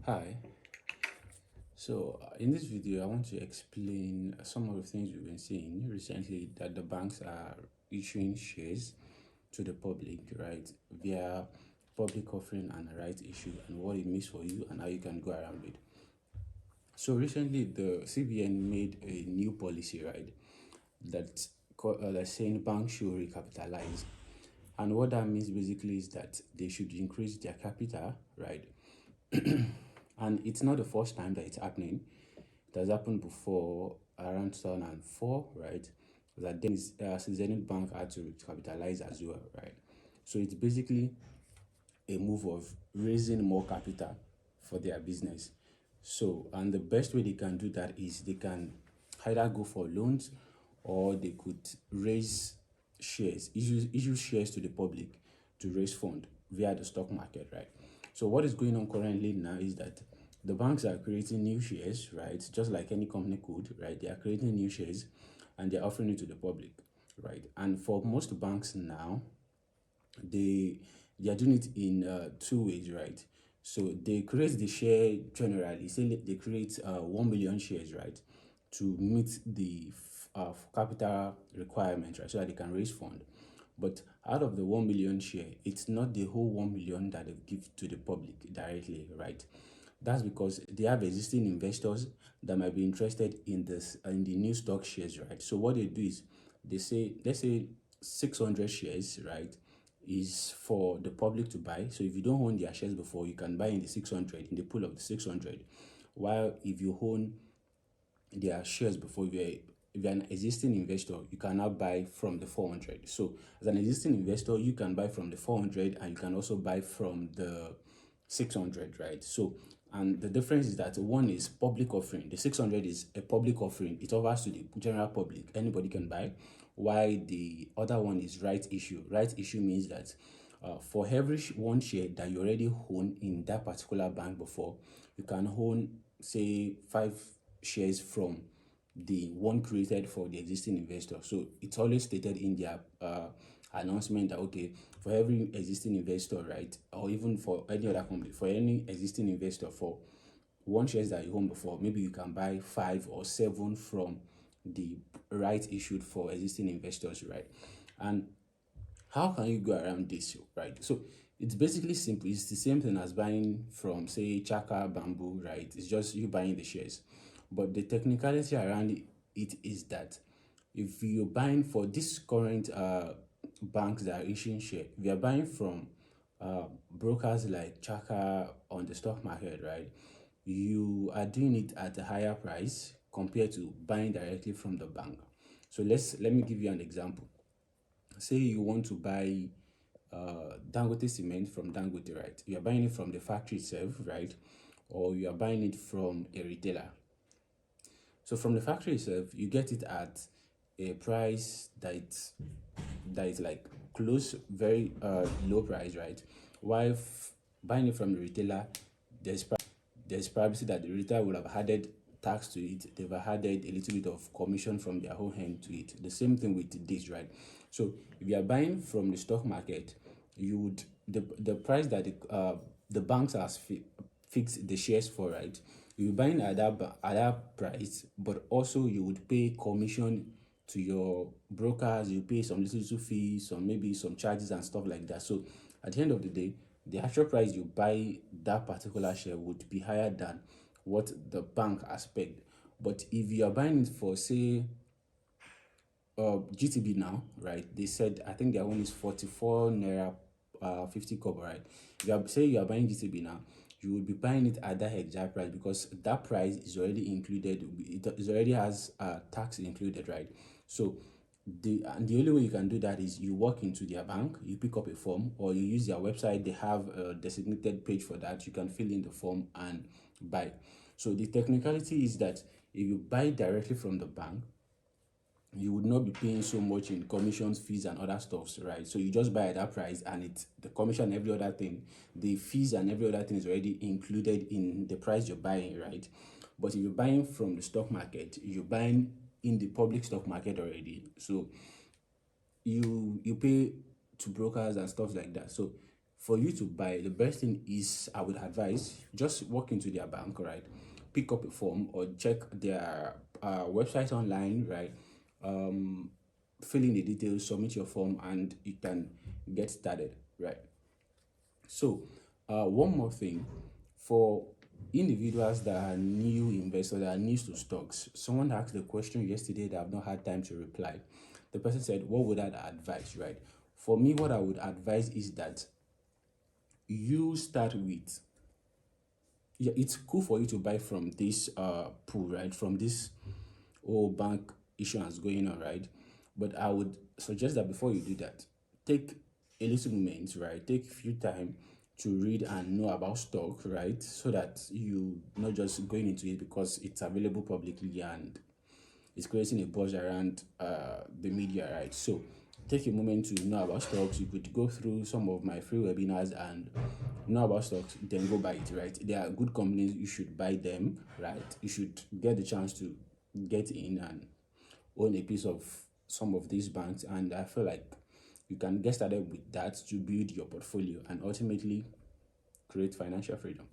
Hi. In this video, I want to explain some of the things we've been seeing recently that the banks are issuing shares to the public, right, via public offering and a right issue, and what it means for you and how you can go around it. So recently, the CBN made a new policy, right, that's saying banks should recapitalize, and what that means basically is that they should increase their capital, right. And it's not the first time that it's happening. It has happened before around 2004, right? That then Zenith Bank had to capitalize as well, right? So it's basically a move of raising more capital for their business. So, and the best way they can do that is they can either go for loans or they could raise shares, issue shares to the public to raise fund via the stock market, right? So what is going on currently now is that the banks are creating new shares, right? Just like any company could, right? They are creating new shares and they're offering it to the public, right? And for most banks now, they they are doing it in two ways, right? So they create the share generally. Say they create 1 million shares, right, to meet the capital requirement, right, so that they can raise fund. But out of the 1 million share, it's not the whole 1 million that they give to the public directly, right? That's because they have existing investors that might be interested in this in the new stock shares, right? So what they do is they say, let's say 600 shares, right, is for the public to buy. So if you don't own their shares before, you can buy in the 600 in the pool of the 600. While if you own their shares before, if you're an existing investor, you can now buy from the 400. So as an existing investor, you can buy from the 400 and you can also buy from the 600, right? So, and the difference is that one is public offering. The 600 is a public offering. It offers to the general public. Anybody can buy. While the other one is right issue. Right issue means that for every one share that you already own in that particular bank before, you can own, say, 5 shares from the one created for the existing investor. So it's always stated in their announcement that, okay, for every existing investor, right, or even for any other company, for any existing investor, for one shares that you own before, maybe you can buy 5 or 7 from the right issued for existing investors, right? And how can you go around this, right? So it's basically simple. It's the same thing as buying from, say, Chaka Bamboo, right? It's just you buying the shares. But the technicality around it is that if you're buying for this current banks that are issuing share, if you're buying from brokers like Chaka on the stock market, right, you are doing it at a higher price compared to buying directly from the bank. So let me give you an example. Say you want to buy Dangote cement from Dangote, right? You are buying it from the factory itself, right? Or you are buying it from a retailer. So from the factory itself, you get it at a price that is like close, very low price, right? While buying it from the retailer, there's there's probability that the retailer will have added tax to it. They've added a little bit of commission from their own hand to it. The same thing with this, right? So if you are buying from the stock market, you would the price that the banks has fixed the shares for, right? You're buying at that price, but also you would pay commission to your brokers. You pay some little fees, some maybe some charges and stuff like that. So at the end of the day, the actual price you buy that particular share would be higher than what the bank has pegged. But if you are buying it for, say, GTB now, right? They said, I think their one is 44 naira 50 kobo, right? If you are, say you are buying GTB now, you will be buying it at that exact price because that price is already included. It already has tax included, right? So the only way you can do that is you walk into their bank, you pick up a form, or you use their website. They have a designated page for that. You can fill in the form and buy. So the technicality is that if you buy directly from the bank, you would not be paying so much in commissions, fees, and other stuffs, right? So you just buy at that price, and it's the commission, every other thing, the fees and every other thing is already included in the price you're buying, right? But if you're buying from the stock market, you're buying in the public stock market already. So you pay to brokers and stuff like that. So For you to buy, the best thing is, I would advise, just walk into their bank, right? Pick up a form or check their website online, right? Um, Fill in the details, submit your form, and you can get started, right? So, one more thing for individuals that are new investors, that are new to stocks. Someone asked the question yesterday that I've not had time to reply. The person said, "What would I advise?" Right? For me, what I would advise is that you start with, yeah, it's cool for you to buy from this pool, right? From this whole bank issuance going on, right? But I would suggest that before you do that, take a little moment, right? Take a few time to read and know about stock, right? So that you not just going into it because it's available publicly and it's creating a buzz around the media, right? So take a moment to know about stocks. You could go through some of my free webinars and know about stocks, then go buy it, right? They are good companies, you should buy them, right? You should get the chance to get in and own a piece of some of these banks. And I feel like you can get started with that to build your portfolio and ultimately create financial freedom.